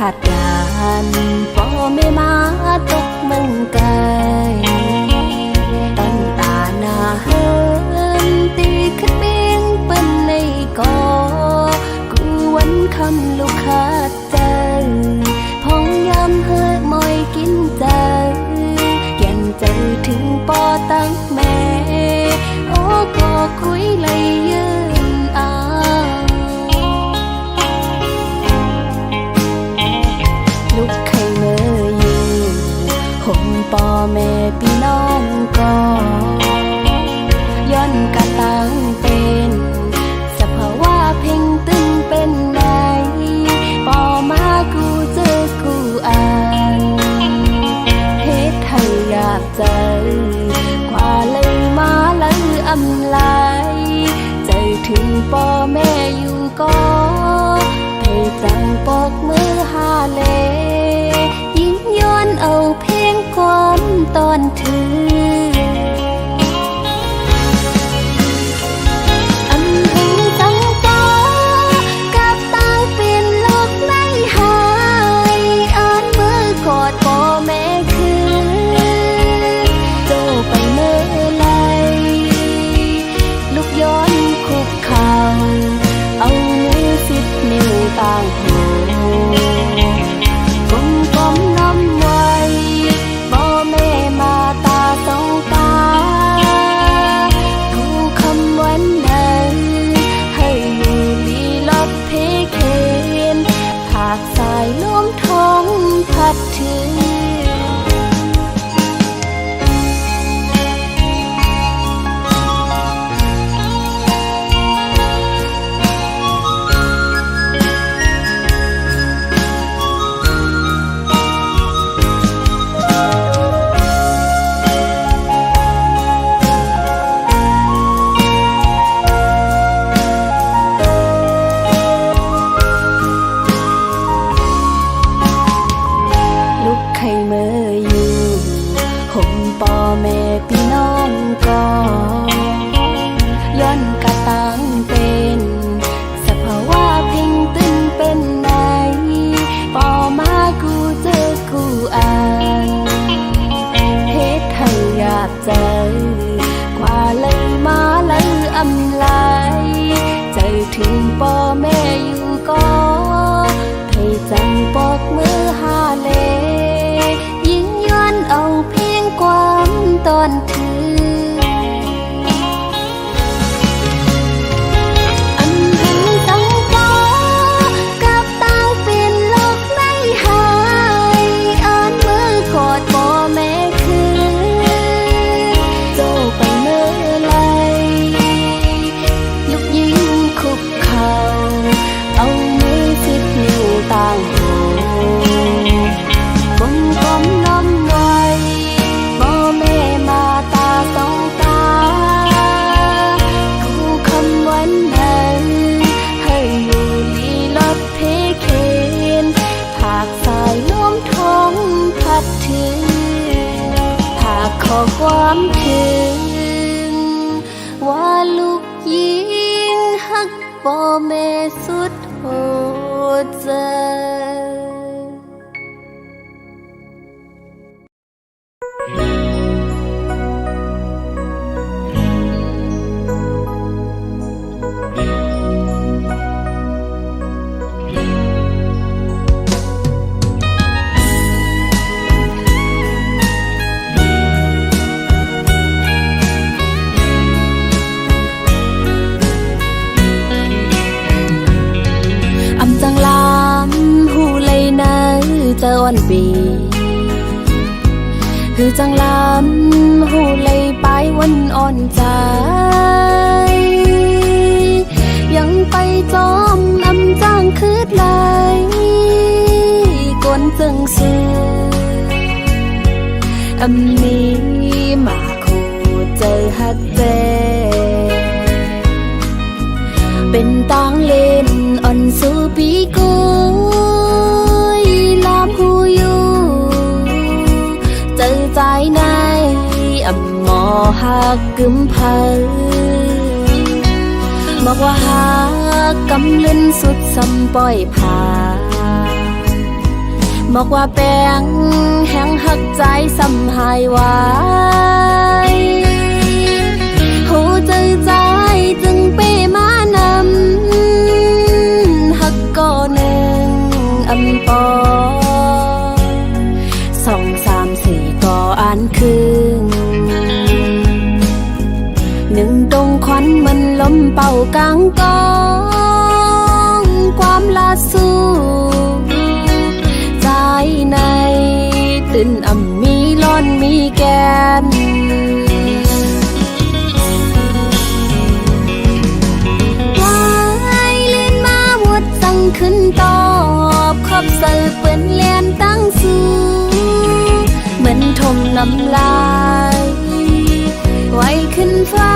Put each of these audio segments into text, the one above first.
ขาดการพ่อแม่มาตกเมืองไกลตั้งตาหน้าเฮินตีขึ้นเมียงเป็นในกอกูวันคำลูกขาดใจพองยำเฮิดมอยกินใจแก่นใจถึงปอตั้งแม่โอ้ก็คุยเลยยืนลูกไข่เมื่ออยู่ห่มปอแม่พี่น้องก็ย้อนกะตังเป็นสภาวะเพ่งตึงเป็นไหนปอมากูเจอกูอ่านเฮ็ดให้อยากใจกว่าเลยมาเลยอำลายใจถึงปอแม่อยู่ก็ให้จังปอกมือหาเลยิ้มย้อนเอาเพลงความตอนถือต่างหูกลมกลมน้ำไว้พ่อแม่มาตาสองตากูคำวันนั้นให้อยู่ลีลอดเพเคนผากสายล้มท้องพัดถึงย้อนกะตังเป็นสภาวะเพ่งตึงเป็นไหนปอมากูเจอกูอ่านเฮ็ดให้อยากใจกว่าเลยมาเลยอำลายใจถึงปอแม่อยู่ก็ให้จังปอกมือหาเลยิ่งย้อนเอาเพียงความตอนถือขอความถึงว่าลูกยิงหักพ่อแม่สุดหัวใจเจอวันปีคือจังลำหูเลยไปวันอ่อนใจยังไปจอมอำจางคืดไหลกวนจึงซื้ออำนี้มาคู่เจอฮักเจเป็นตางเล่นอ่อนสู่ปีกูใจในอำหมอหักกึมเพลบอกว่าหักกำลืนสุดซ้ำปล่อยผ่า บอกว่าแป้งแห้งหักใจซ้ำหายไว้หูใจใจจึงเป้มานำหักก่อหนึ่งอำปอ2 3 4ก่ออ่านคืน1ตรงควันมันล้มเป่ากลางกองความลาสู้ใจในตื่นมีร้อนมีแกนวายเลื่อนมาหมดสั่งขึ้นตอบขอบใส่เปื้อนเลียนตั้งสู้เหมือนทมน้ำลายไว้ขึ้นฟ้า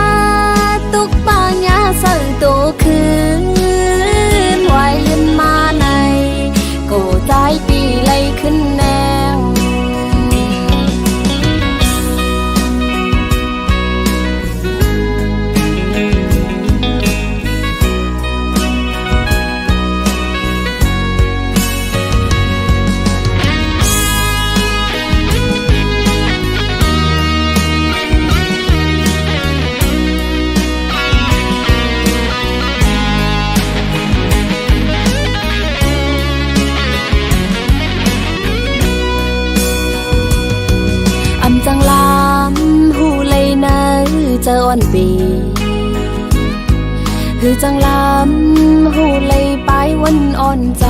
ตุกปางยาใส่ตัวคืนไว้เลื่อนมาในโกใจปีไล่ขึ้นแนวจังลามหูเลยนะเจออ่อนปีคือจังลามหูเลยไปวันอ่อนใจ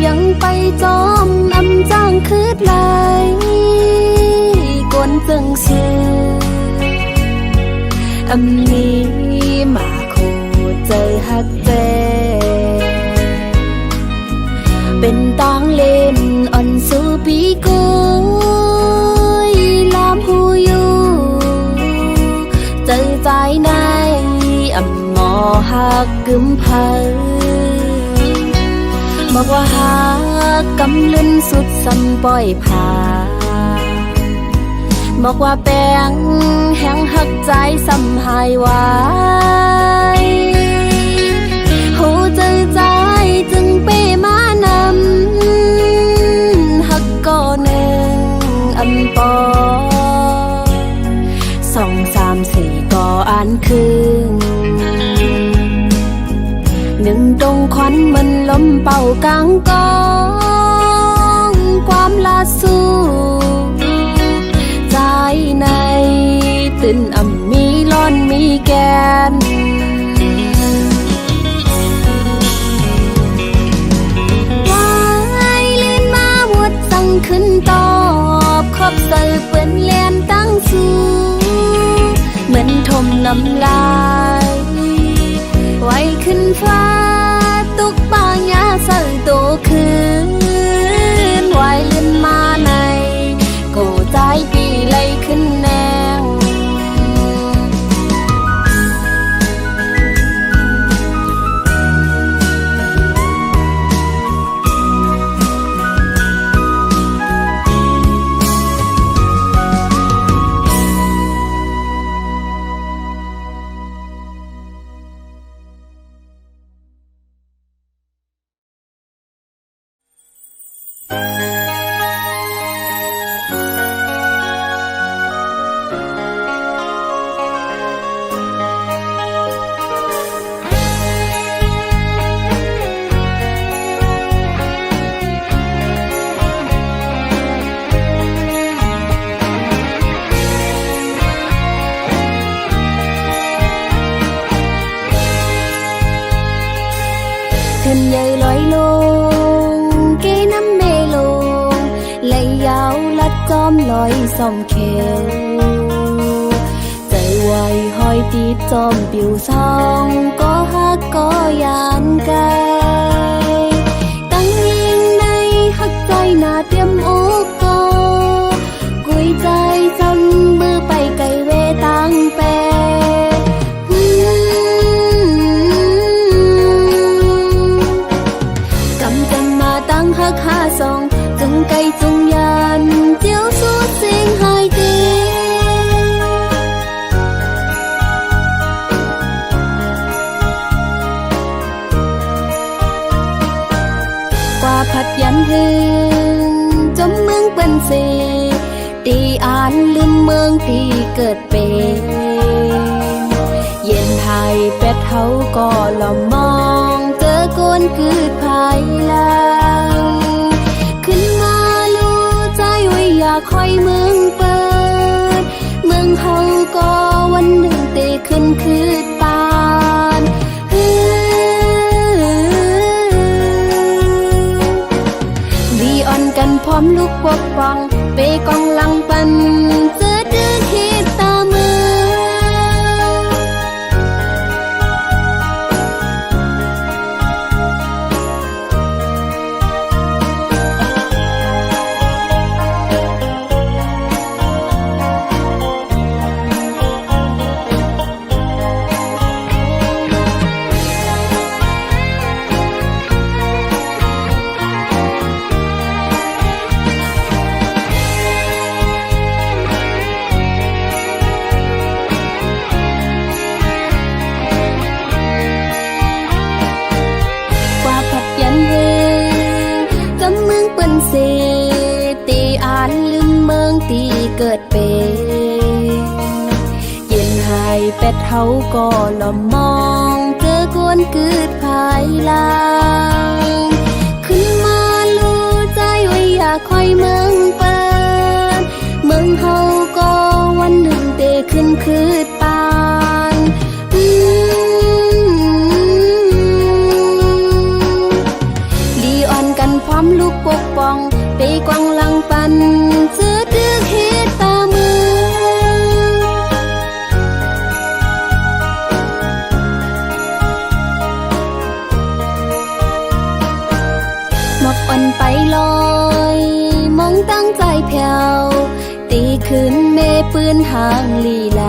ยังไปจอมจ้างคืดไหลกวนจึงซื้อนี้มาคูเจอหักเจเป็นตางเล่นอ่อนสู่ปีกุยลามหูอยู่เจอใจในหมอหักกึมเพอบอกว่าหักกำลืนสุดซ้ำปล่อยผ่าบอกว่าแป้งแห้งหักใจซ้ำหายไว้หูใจใจจึงเป้มานำหักก่อหนึ่งอำปอ2 3 4ก่ออ่านคืน1ตรงควันมันล้มเป่ากลางกองความลาสู้ใจในตื่นมีร้อนมีแกนขึ้นตอบขอบใส่เปื้อนเลียนตั้งสู้เหมือนทมน้ำลายไว้ขึ้นฟ้าตุกปางยาใส่ตัวคืนไว้เลื่อนมาในโกใจปีไล่ขึ้นแนวขึ้นใหญ่ลอยลงเกน้ำเมลงไหลยาวลัดจอมลอยส่อมเขวใจไวห้อยตีจอมปิวซองก็ฮักก็ยานไกลตั้งยิงในฮักใจหน้าเตรียมอกกอกุยใจจำมือไปไกลเวตั้งแปหักหาสองจงไกลจงยานเจียวสู้เสียงหายเดี กว่าพัดยันหึงจมเมืองเป็นเสตีอ่านลืมเมืองตีเกิดเป็นเย็นไทยเป็ดเฮาก็ลอมมองเจอโกนคืดภายหลังขึ้นมาลู่ใจไว้อยากคอยเมืองเปิดเมืองเฮาก็วันหนึ่งเตขึ้นคืดตานดีอ่อนกันพร้อมลูกปกป้องเปกองหลังปันเจอดื้อคิดตามือเกิดเป็นเย็นหายเป็ดเฮาก็ลอมมองเจอกวนกืดภายหลังขึ้นมาลู่ใจไว้อยากคอยเมืองเปิดเมืองเฮาก็วันหนึ่งเตขึ้นคืดปานลีอ่อนกันพร้อมลูกปกป้องไปกวางหลังปันเจอดื้อเฮ็ดตามือหมอกอ่อนไปลอยมองตั้งใจแผ่วตีขึ้นเมปืนห่างลีไหล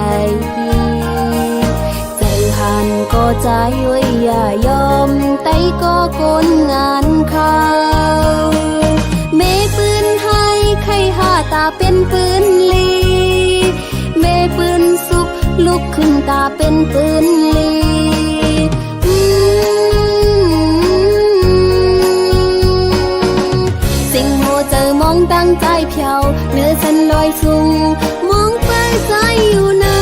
ใจหันก็ใจไว้อย่ายอมไตก็โกนงานเขาเมปืนให้ใครหาตาเป็นปืนลีเมปืนสุกลุกขึ้นตาเป็นปืนลีสิ่งโหเจอมองตั้งใจเพียวเนื้อฉันลอยสูงมองไปใจอยู่นะ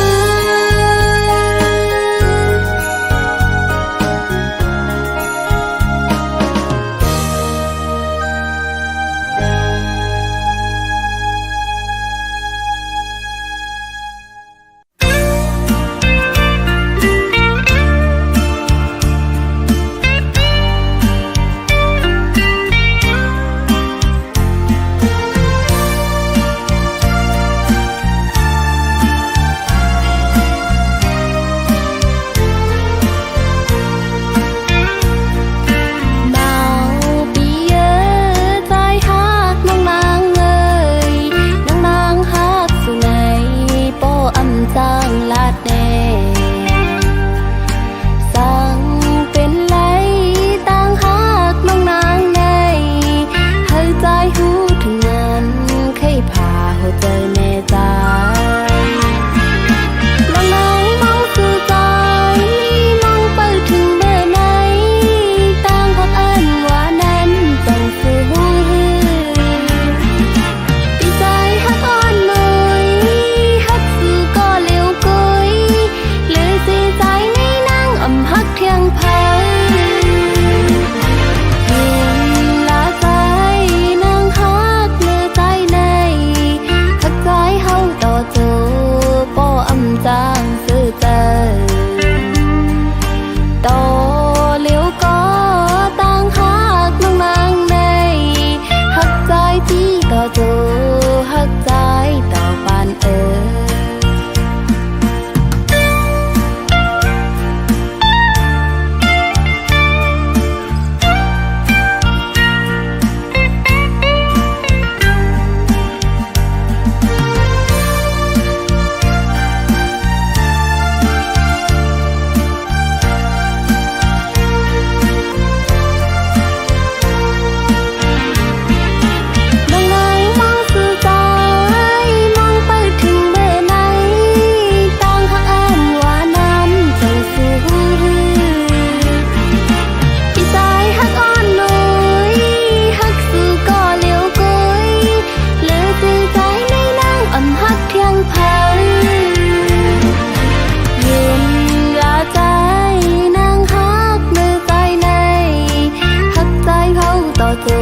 กู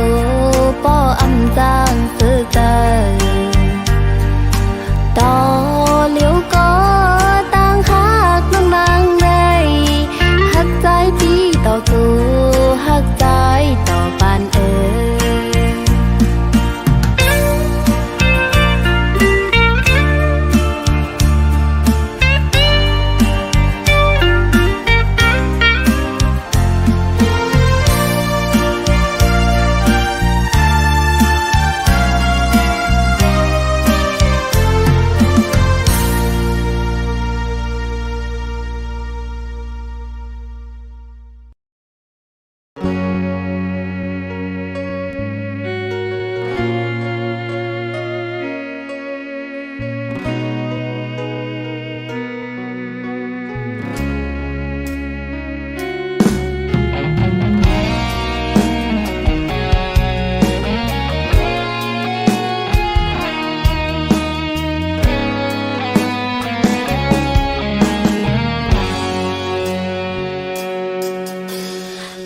ป้ออำจางซื้อเตอต่อเลี้ยวก็ต่างหักน้ำนางในหักใจพี่ต่อกูหักใจต่อปาน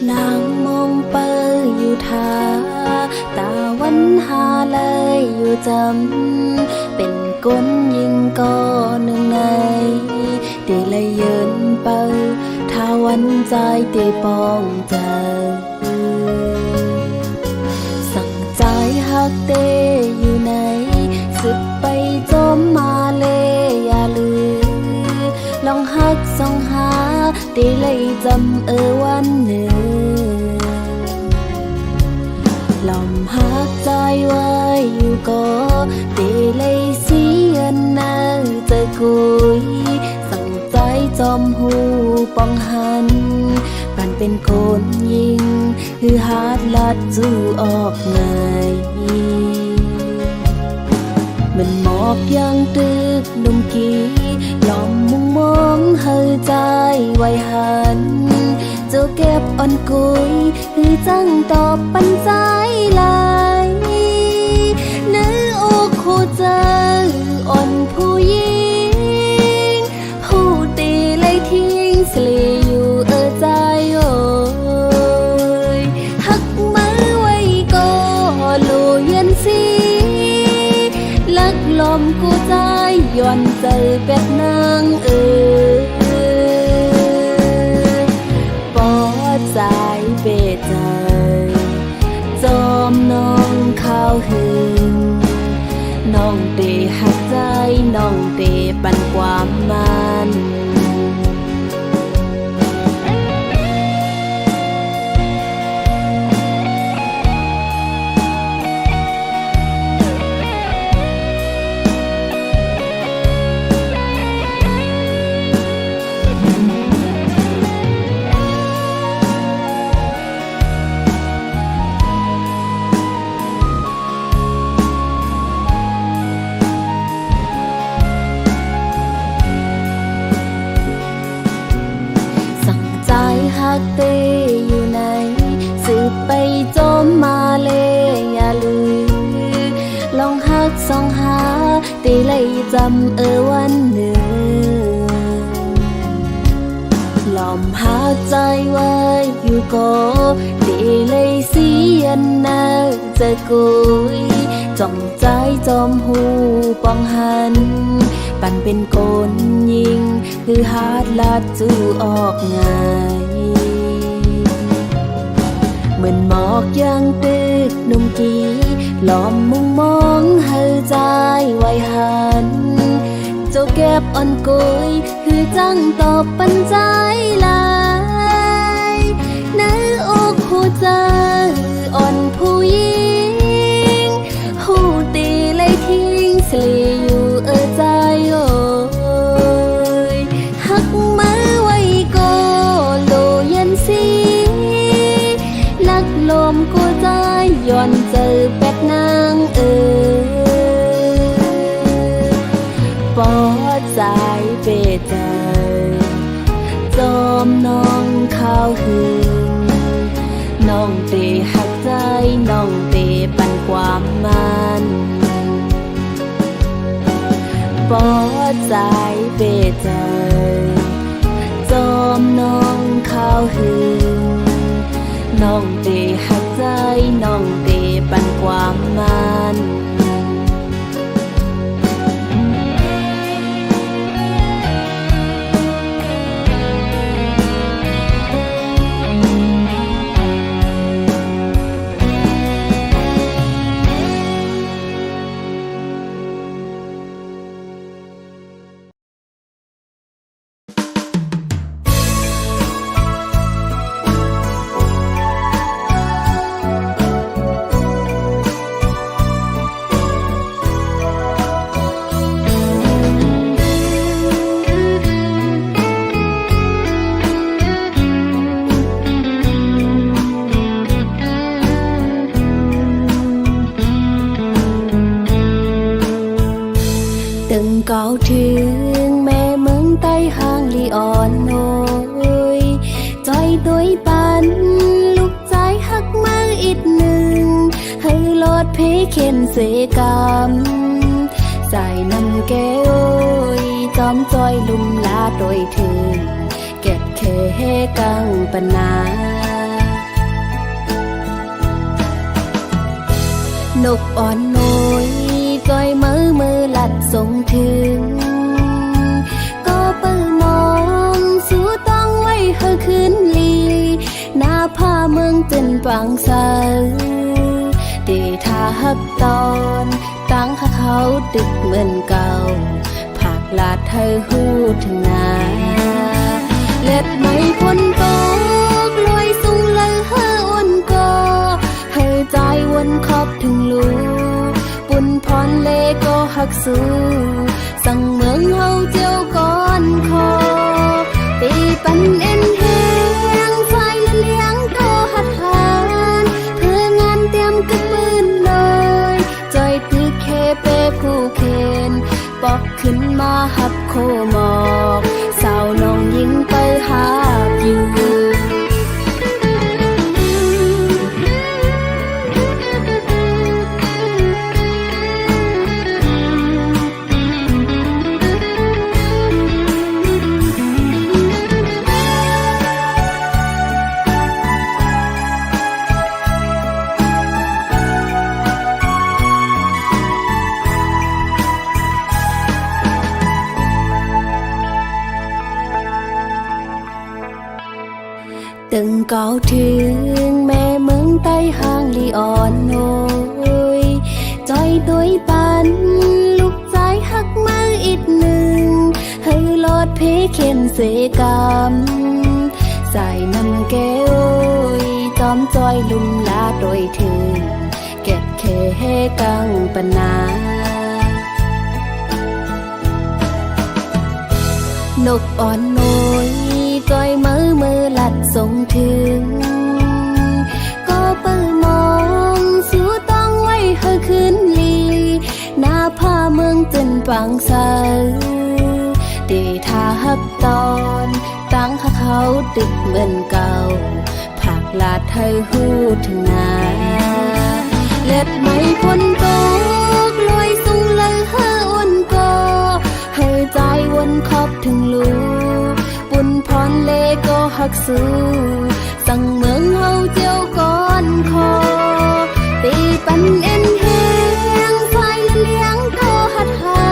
นางมองเปออยู่ทาตาวันหาเลยอยู่จำเป็นก้นยิงก็หนึ่งในตีเลยยืนเปอถ้าวันใจตีปองใจสั่งใจหักเตอยู่ไหนสึกไปจมมาเลยอย่าลืมลองหักส่องหาตีเลยจำวันหนึ่งลมหักใจไว้อยู่ก็ตีเลยเสียนนาจะคุยสั่งใจจอมหูปองหันปันเป็นคนยิงคือหาดลัดจูออกไงมันหมอกยังตึกนุ่มกี้ลอมมุงมองเฮอใจไว้หันเจ้าเก็บอ่อนกุยคือจังตอบปันใจลายเนื้ออกคู่เจออ่อนผู้หญิงผู้ตีเลยทิ้งสลีอยู่ใจโอ้ยหักมือไว้ก็ลูเย็นสีลักลมกูใจย้อนใจเป็ดนางปอดใจเบ็ดใจจอมน้องข้าวหึงน้องเตหักใจน้องเตปันความมันหักเตอยู่ไหนสืบไปจมมาเลยอย่าลืมลองหักส่องหาตีเลยจำวันหนึ่งลอมหักใจไว้อยู่ก็ตีเลยเสียนนาจะกุยจ้องใจจอมหูปองหันปันเป็นคนยิงคือหาดลัดจูออกไงเหมือนหมอกยังตึกนุ่มกี้ล้อมมุงมองเฮอใจไว้หันเจ้าเก็บอ่อนกุยคือจังตอบปันใจลายเนื้ออกหัวใจอ่อนผู้หญิงหูตีเลยทิ้งสลีอยู่ใจโอ้ยหักมือไว้ก็โลเย็นสีลักลมกูใจย้อนเจอเป็ดนางปอดใจเบ็ดใจจอมน้องข้าวหึงน้องเตหักใจน้องเตปันความมันปอดใจเบ็ดใจจอมน้องข้าวหึงน้องเตหักใจ ใจน้องเตปันความมันtừng cao trường mẹ mướn tay hàng li on nôiใจตัวปันลูกใจหักมาอีกหนึ่งให้ลดเพเข็นเสกรรมใส่นำแก้วจอมจอยลุมลาโดยถึงเก็บเคกังปนานกอ่อนน้อยจอยมือลัดส่งถึงก็เปิดมองสู้ต้องไว้เฮอขึ้นลีหน้าผ้าเมืองจนปังเสาเดทาฮับตอนตั้งเขาดึกเหมือนเก่าผักลาดเธอหูถึงนาเล็ดไม่พ้นตกลอยสูงเลยเฮออ่อนก็ให้ใจวนขอบถึงลูปุ่นพรเลก็หักสู้สั่งเมืองเฮาเจียวก่อนคอตีปันเอ็นแหงไฟละเลี้ยงก็หัดหานเพื่องานเตรียมกึกปืนเลยจอยตึกเคเปผู้เคนปอกขึ้นมาหับโคหมอกสาวน้องยิงไปหาอยู่từng cao thương mẹ mướn tay hàng li on nôiใจตัวปันลูกใจหักมาอีกหนึ่งให้ลดเพเข็นเสกรรมใส่นำแก้วจอมจอยลุมลาโดยถึงเก็บเคกังปนานกอ่อนน้อยจอยมือลัดส่งถึงก็เปิดมองสู้ต้องไว้เฮอขึ้นลีหน้าผ้าเมืองจนปังเสาเดทาฮับตอนตั้งเขาดึกเหมือนเก่าผักลาดเธอหูถึงนาเล็ดไม่พ้นตกลอยสูงเลยเฮออ่อนก็ให้ใจวนขอบถึงลูปุ่นพรเลก็หักสู้สั่งเมืองเฮาเจียวก่อนคอตีปันเอ็นแหงไฟละเลี้ยงก็หัดหา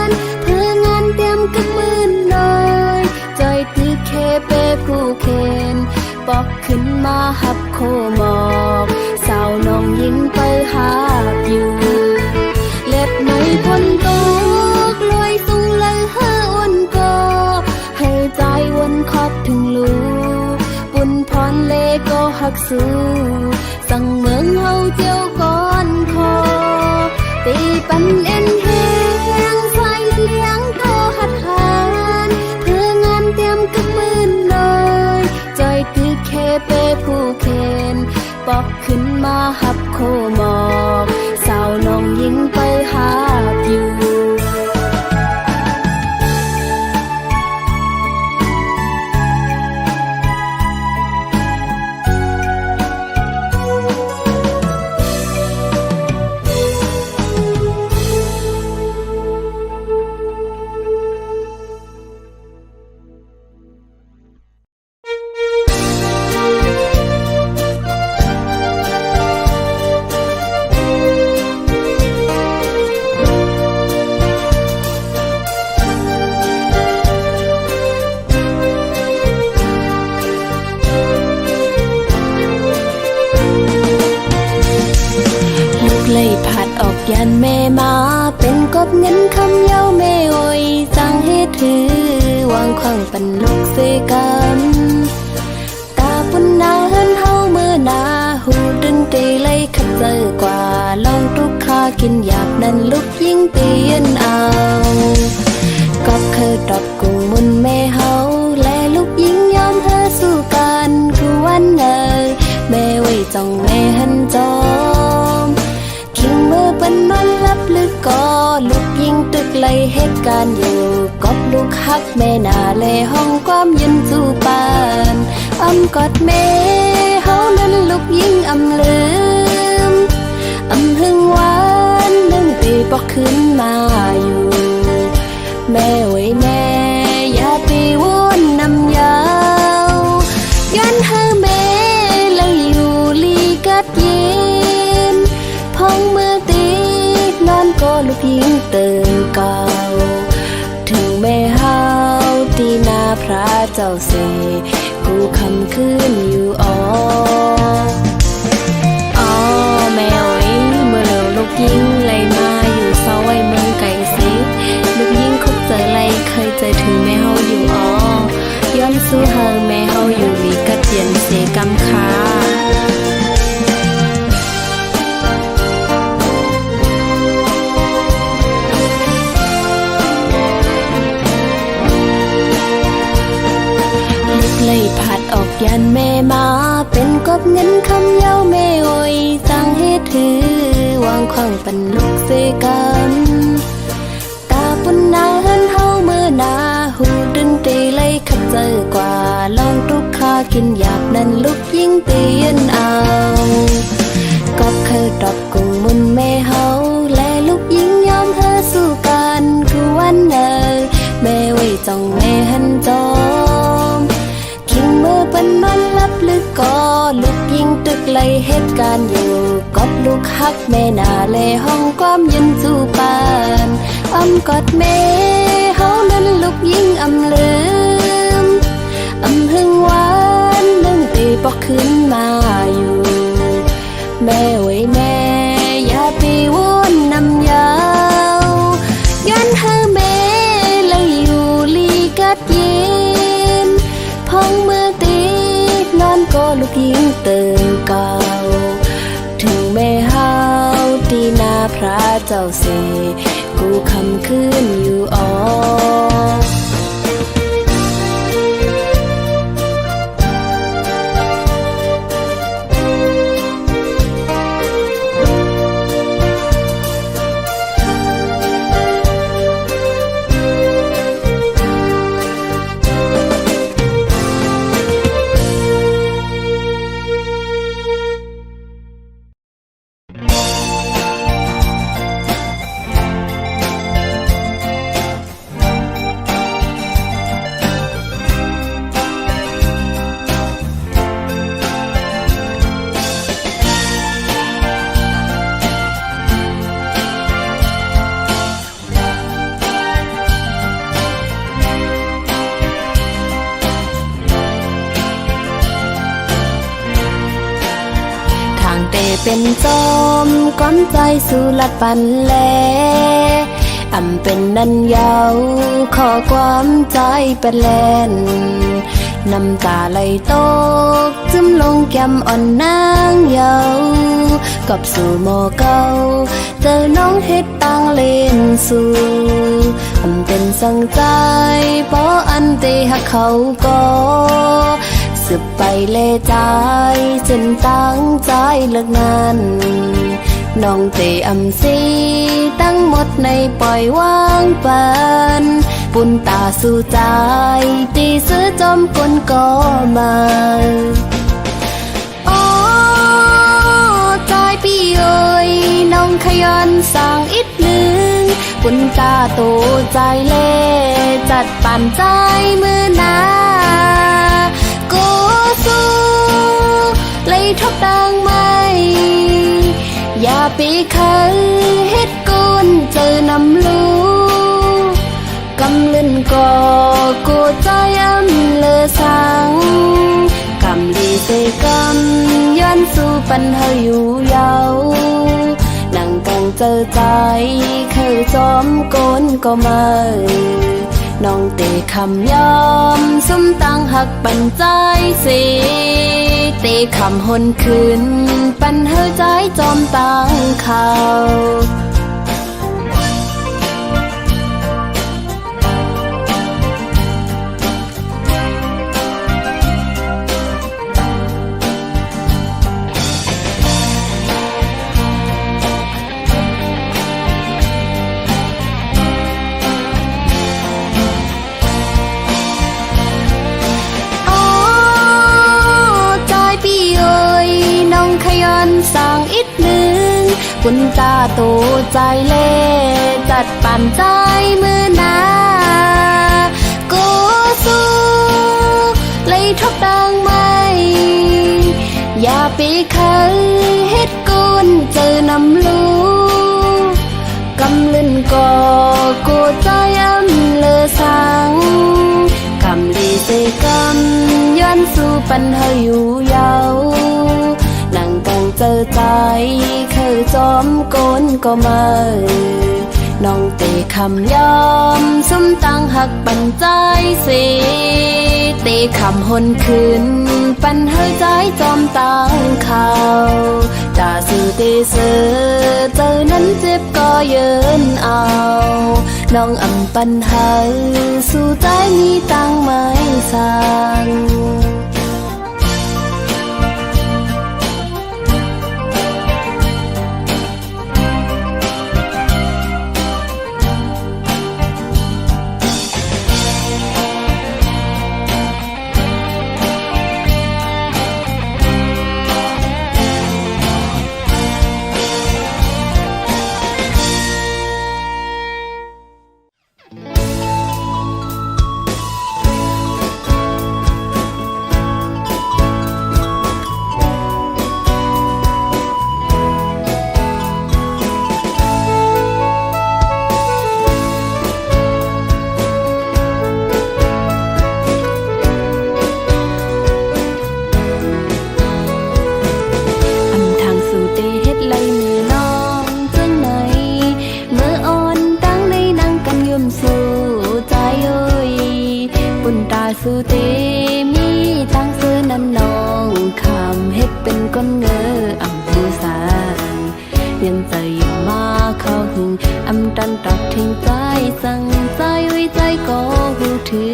นเพื่องานเตรียมกึกปืนเลยจอยตึกเคเปผู้เคนปอกขึ้นมาหับโคหมอกสาวน้องยิงไปหาอยู่เล็ดไม่พ้นตกลอยสูงเลยเฮออ่อนก็ให้ใจวนขอบถึงลูปุ่นพรเลก็หักสู้สั่งเมืองเฮาเจียวก่อนคอตีปันเอ็นแหงไฟละเลี้ยงก็หัดหานเพื่องานเตรียมกึกปืนเลยจอยตึกเคเปผู้เคนปอกขึ้นมาหับโคหมอกสาวน้องยิงไปหาอยู่ ยันแม่มาเป็นกบเงินคำเย้าแม่โอยจังเฮ็ดถือวางขวางปันลูกเสกันตาปุ่นนาเฮินเฮาเมื่อนาหูดึงตีเลยขัดเจอกว่าลองทุกข้ากินหยาบนั้นลูกยิ่งเตียนเอาก็เคยตอบกุ้งมุนแม่เฮาและลูกยิ่งยอมเธอสู้กันคือวันเนยแม่ไว้จ้องแม่หันจอมคิงเมื่อเป็นนอนลับลึกก็ลูกยิ่งตึกเลยเหตุการณ์อยู่กอบลูกฮักแม่นาเลห้องความยืนสู้ปานอ้ำกอดแม่เฮานั้นลูกยิ่งอำลืมอำหึงหวานนึ่งตีปอกขึ้นมาอยู่แม่ไว้แม่อย่าตีวนนำยาวยันให้แม่เลยอยู่ลีกัดเย็นพองเมื่อตีนอนก็ลูกยิ่งตื่นเก่าถึงแม่เฮาตีนาพระเจ้าเสกูคำขึ้นอยู่อ๋อแม่โอ้ยเมื่อเร็วลูกยิ่งเลยมาอยู่เศร้าไว้เมืองไก่สิลูกยิ่งคุกเจอไรเคยเจอถึงแม่เฮาอยู่อ๋อย้อนสู้เฮาแม่เฮาอยู่ลีกัดเย็นเสกำคาเลยผัดออกยันแม่มาเป็นกบเงินคำเย้าแม่โอยจังเฮ็ดถือวางขวางปันลูกเสกันตาปุ่นนาเฮินเฮาเมื่อนาหูดึงตีเลยขัดเจอกว่าลองทุกข้ากินหยาบนั้นลูกยิ่งเตียนเอาก็เคยตอบกุ้งมุนแม่เฮาและลูกยิ่งยอมเธอสู้กันคือวันเนยแม่ไว้จ้องแม่หันจอมเมื่อเป็นนอนลับลึกก็ลูกยิ่งตึกเลยเหตุการณ์อยู่กอบลูกฮักแม่นาเลห้องความยืนสู้ปานอ้ำกอดแม่เฮานั้นลูกยิ่งอำลืมอำหึงหวานนึ่งตีปอกขึ้นมาอยู่แม่ไว้แม่อย่าตีวนนำยาวย้อนให้แม่เลยอยู่ลีกัดเย็นพองเมื่อตีนอนก็ลูกยิ่งตื่นเก่าถึงแม่เฮาตีนาพระเจ้าเสกูคำขึ้นอยู่อ๋อเป็นจอมก้อนใจสู่ลัดปันแลอำเป็นนันยาวขอความใจเป็นแลนน้ำตาไหลตกจึมลงแก้มอ่อนนางเยากับสู่หมอเก่าเจอน้องเฮ็ดต่างเล่นสู่อำเป็นสังใจเพราะอันเตหักเขาก็สืบไปเลใจจนตั้งใจเลิกงานน้องเตอำซีตั้งหมดในปล่อยวางปันปุ่นตาสู่ใจตีซื้อจอมกลก็มาอ๋อใจพี่เอ๋ยน้องขยันสั่งอีกหนึ่งปุ่นตาโตใจเล่จัดปั่นใจมือนากูสู้เลยทบดังไหมอย่าไปเคยเฮ็ดกุนเจอนำลูกำเล่นก็กูใจอำเลอสังกำลีเตกำย้อนสู่ปันเฮาอยู่ยาวนั่งกัง เจอใจเคยจอมโกนก็มาน้องเตะคำยอมส้มตังหักปันใจสิเตะคำหนคืนปันเฮอใจจอมตังเขาสั่งอีกหนึ่งคุณตาโตใจเล่จัดปั่นใจมือนาโกสู้เลยทบดังไม่อย่าไปเคยเฮ็ดกุนเจอนำลูกำลึนก่อกูใจอำเลอสังคำลีเซกำย้อนสู่ปันเฮาอยู่ยาวนั่งกังเจอใจเคยจอมโกนก็มาน้องเตะคำยอมส้มตังหักปันใจสิเตะคำหนคืนปันเฮอใจจอมตังเขาตาสื่อเตเสือเจอนั้นเจ็บก็เยินเอาน้องอำปันเฮอสู่ใจมีตังไม่สั่งสู่เตมีตั้งซื้อนำน้องคำเฮ็ดเป็นก้นเงออำหูสานยันใจยิ่งมาเข้าหึงอำตันตักทิ้งใจสั่งใจไว้ใจก็หูถึ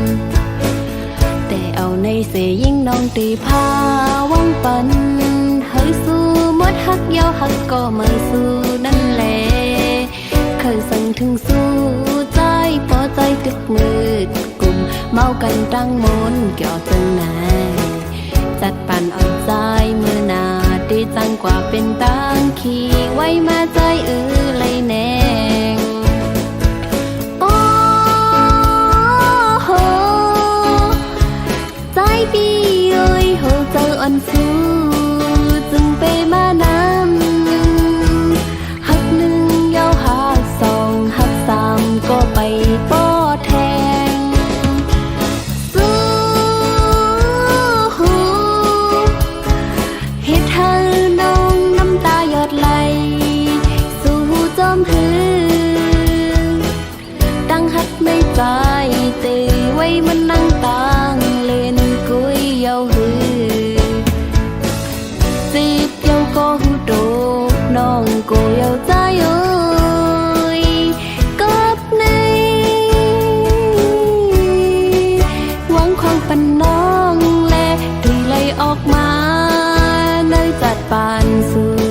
งแต่เอาในเสยิ่งน้องตีพาวังปันเฮ้ยสู้มดหักยาวหักก็ไม่สู้นั่นแหละเคยสั่งถึงสู้ใจพอใจตึกมืดเมากันตั้งมนเกี่ยวจังไหนจัดปั่นอ่อนใจมือนาดีจังกว่าเป็นตังขี่ไว้มาใจเลยแนงโอ้โหใจพี่เอ้ยโหเจออ่อนสู้จึงไปมานำหักหนึ่งยาวหักสองหักสามก็ไปป้อแทงใจเตไว้มันนั่งตางเล่นกุยเยาหือจีบเยาก็หูโดน้องก็เยาใจเอ้ยกับในหวังความปันน้องและตีไหลออกมาในจัดปานสู่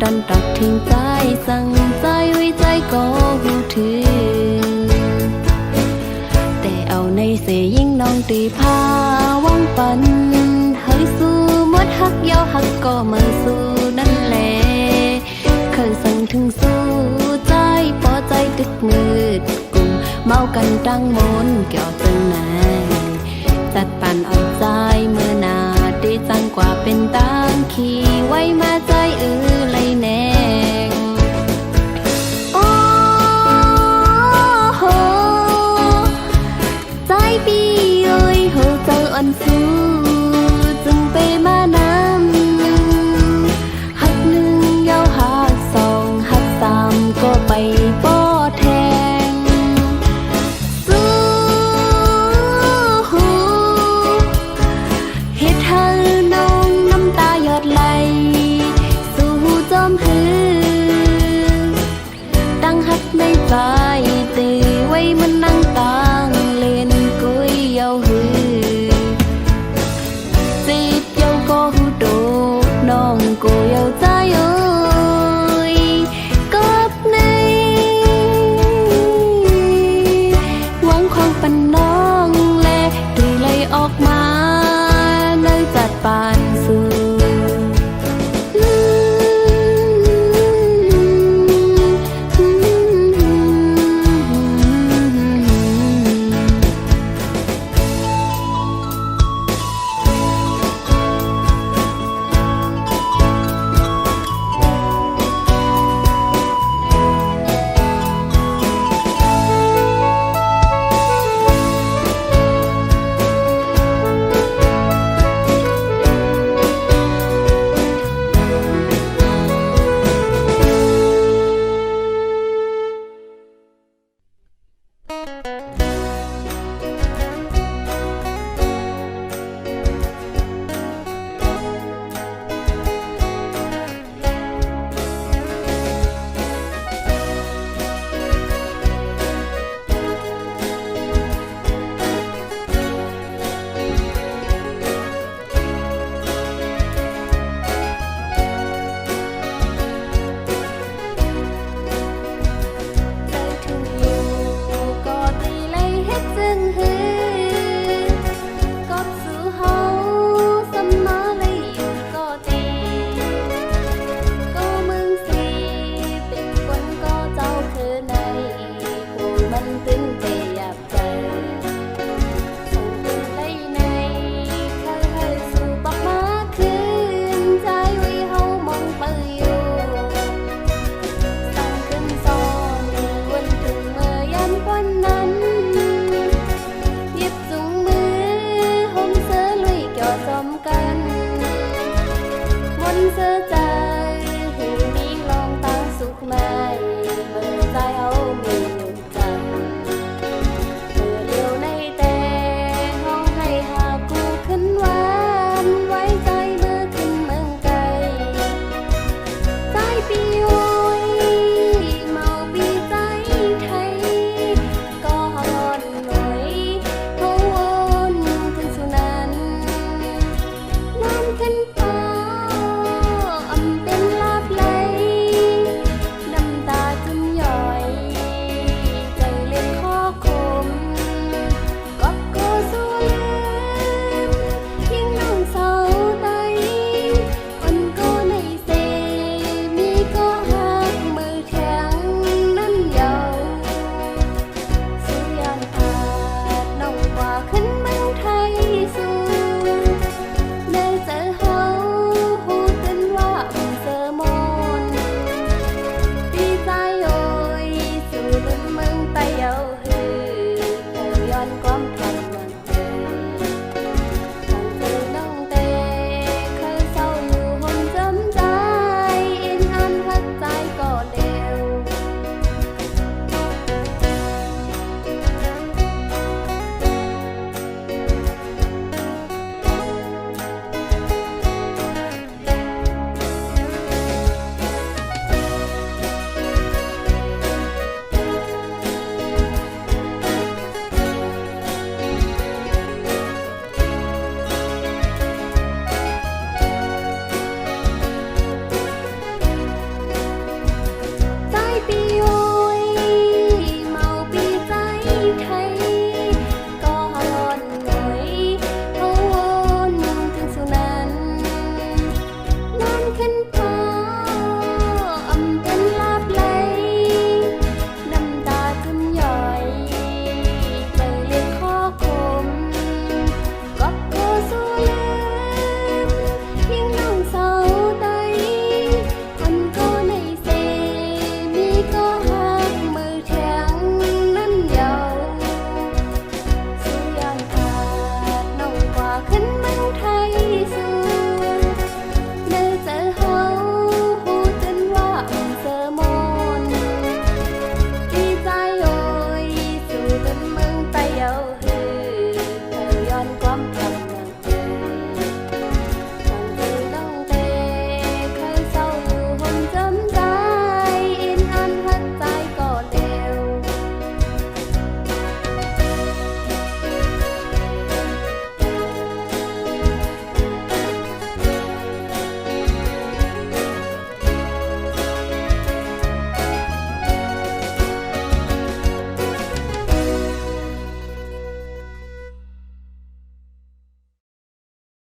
ดันตักทิ้งใจสั่งใจไว้ใจก็หูถึงแต่เอาในเสยยิ่งน้องตีพาวังปันเฮ้ยสู้มดฮักยาวฮักก็มาสู้นั่นแหละเคยสั่งถึงสู้ใจพอใจตึกมืดกุมเมากันตั้งมนเกี่ยวจังไหนจัดปันเอาใจเมื่อนาได้จังกว่าเป็นตังขี่ไว้มา